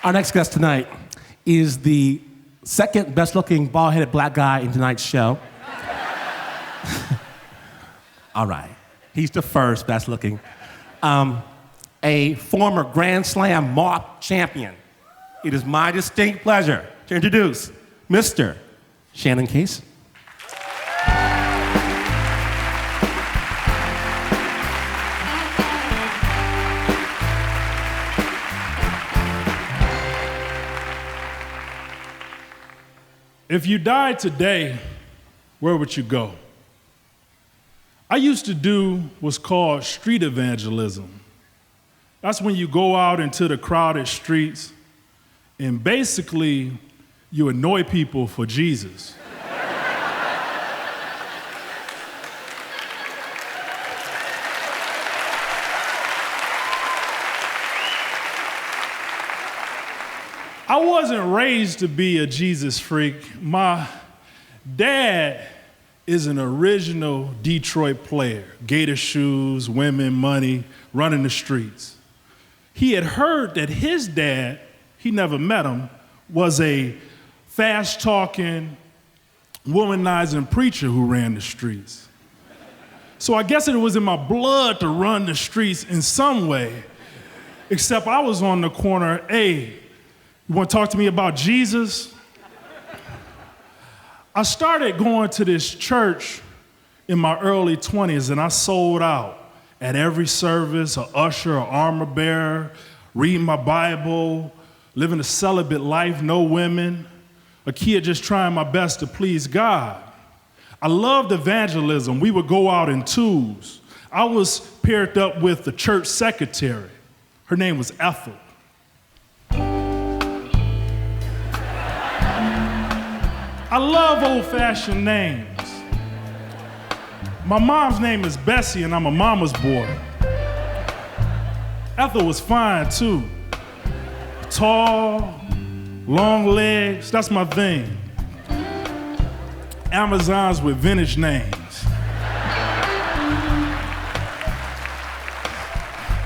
Our next guest tonight is the second best-looking bald-headed black guy in tonight's show. All right, he's the first best-looking. A former Grand Slam mop champion. It is my distinct pleasure to introduce Mr. Shannon Cason. If you died today, where would you go? I used to do what's called street evangelism. That's when you go out into the crowded streets and basically you annoy people for Jesus. I wasn't raised to be a Jesus freak. My dad is an original Detroit player. Gator shoes, women, money, running the streets. He had heard that his dad, he never met him, was a fast-talking, womanizing preacher who ran the streets. So I guess it was in my blood to run the streets in some way, except I was on the corner, hey, you want to talk to me about Jesus? I started going to this church in my early 20s, and I sold out at every service, an usher, an armor bearer, reading my Bible, living a celibate life, no women, a kid just trying my best to please God. I loved evangelism. We would go out in twos. I was paired up with the church secretary. Her name was Ethel. I love old-fashioned names. My mom's name is Bessie, and I'm a mama's boy. Ethel was fine, too. Tall, long legs, that's my thing. Amazons with vintage names.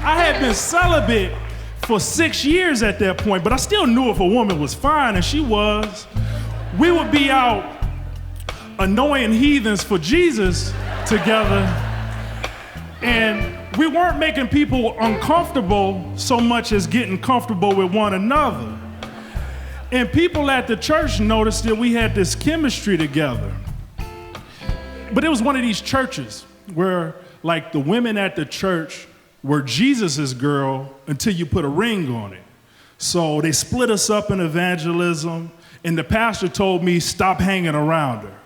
I had been celibate for 6 years at that point, but I still knew if a woman was fine, and she was. We would be out annoying heathens for Jesus together, and we weren't making people uncomfortable so much as getting comfortable with one another. And people at the church noticed that we had this chemistry together. But it was one of these churches where, like, the women at the church were Jesus's girl until you put a ring on it. So they split us up in evangelism. And the pastor told me, stop hanging around her.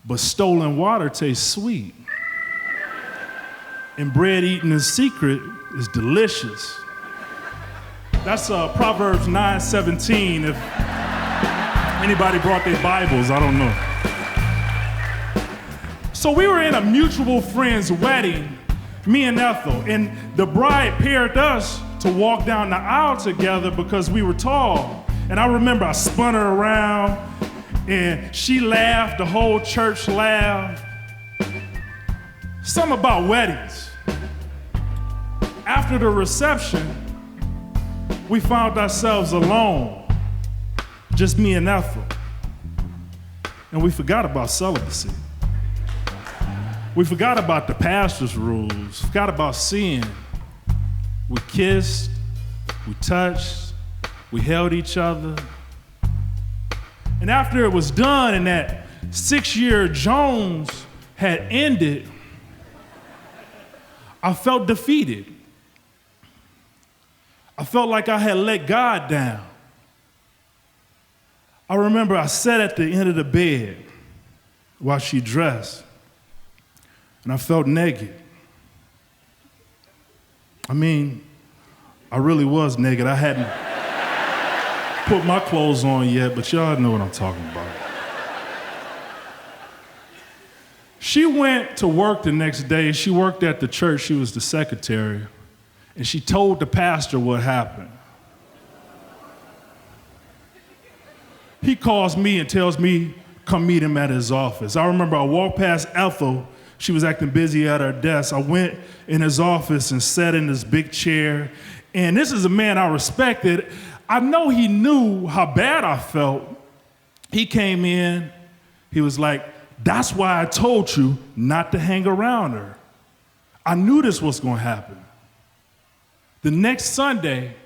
But stolen water tastes sweet. And bread eaten in secret is delicious. That's Proverbs 9:17. If anybody brought their Bibles, I don't know. So we were in a mutual friend's wedding, me and Ethel. And the bride paired us to walk down the aisle together because we were tall. And I remember I spun her around, and she laughed, the whole church laughed. Something about weddings. After the reception, we found ourselves alone, just me and Ethel. And we forgot about celibacy. We forgot about the pastor's rules, forgot about sin. We kissed, we touched, we held each other. And after it was done and that 6-year Jones had ended, I felt defeated. I felt like I had let God down. I remember I sat at the end of the bed while she dressed, and I felt naked. I mean, I really was naked. I hadn't put my clothes on yet, but y'all know what I'm talking about. She went to work the next day. She worked at the church. She was the secretary. And she told the pastor what happened. He calls me and tells me, come meet him at his office. I remember I walked past Ethel. She was acting busy at her desk. I went in his office and sat in this big chair. And this is a man I respected. I know he knew how bad I felt. He came in, he was like, that's why I told you not to hang around her. I knew this was going to happen. The next Sunday,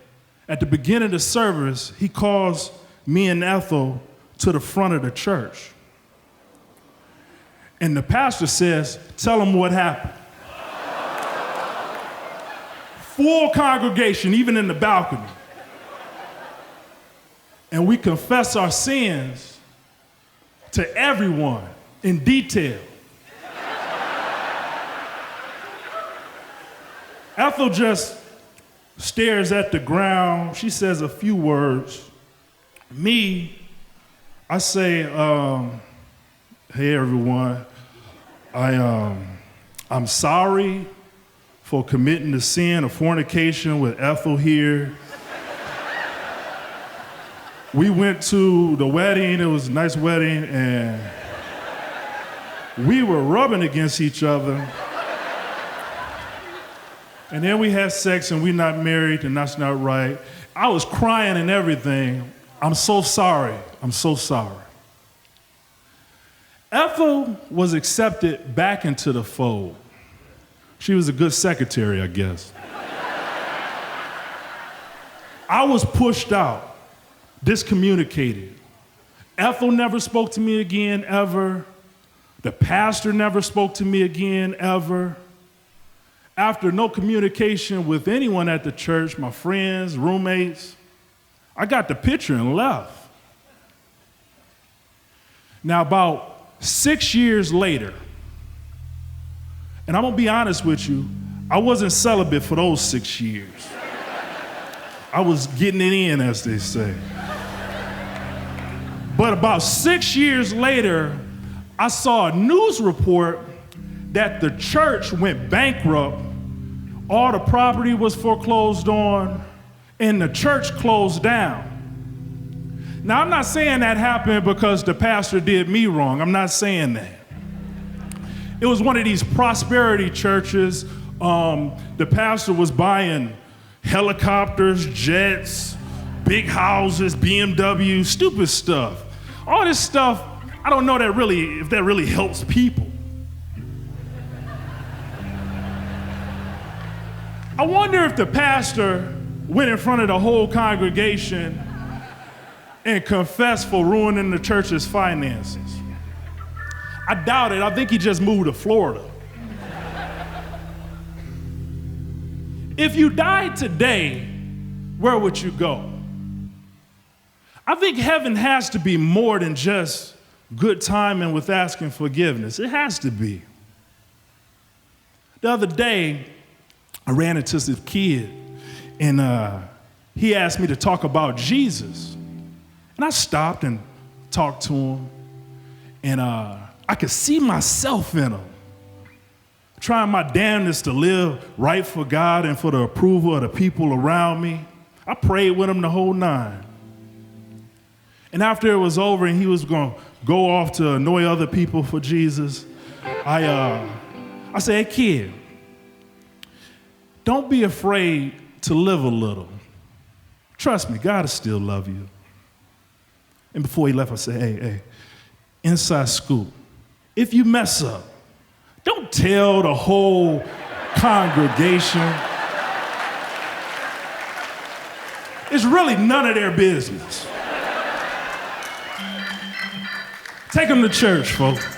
at the beginning of the service, he calls me and Ethel to the front of the church. And the pastor says, tell him what happened. Full congregation, even in the balcony. And we confess our sins to everyone in detail. Ethel just stares at the ground. She says a few words. Me, I say, hey everyone, I'm sorry for committing the sin of fornication with Ethel here. We went to the wedding, it was a nice wedding, and we were rubbing against each other. And then we had sex and we're not married and that's not right. I was crying and everything. I'm so sorry. I'm so sorry. Ethel was accepted back into the fold. She was a good secretary, I guess. I was pushed out, discommunicated. Ethel never spoke to me again, ever. The pastor never spoke to me again, ever. After no communication with anyone at the church, my friends, roommates, I got the picture and left. Now, about 6 years later, and I'm gonna be honest with you, I wasn't celibate for those 6 years. I was getting it in, as they say. But about 6 years later, I saw a news report that the church went bankrupt, all the property was foreclosed on, and the church closed down. Now, I'm not saying that happened because the pastor did me wrong. I'm not saying that. It was one of these prosperity churches. The pastor was buying helicopters, jets, big houses, BMW, stupid stuff. All this stuff, I don't know if that really helps people. I wonder if the pastor went in front of the whole congregation and confessed for ruining the church's finances. I doubt it. I think he just moved to Florida. If you died today, where would you go? I think heaven has to be more than just good timing with asking forgiveness. It has to be. The other day, I ran into this kid, and he asked me to talk about Jesus. And I stopped and talked to him, and I could see myself in him, trying my damnedest to live right for God and for the approval of the people around me. I prayed with him the whole nine. And after it was over and he was going to go off to annoy other people for Jesus, I said, hey, kid, don't be afraid to live a little. Trust me, God will still love you. And before he left, I said, hey, inside scoop. If you mess up, don't tell the whole congregation. It's really none of their business. Take them to church, folks.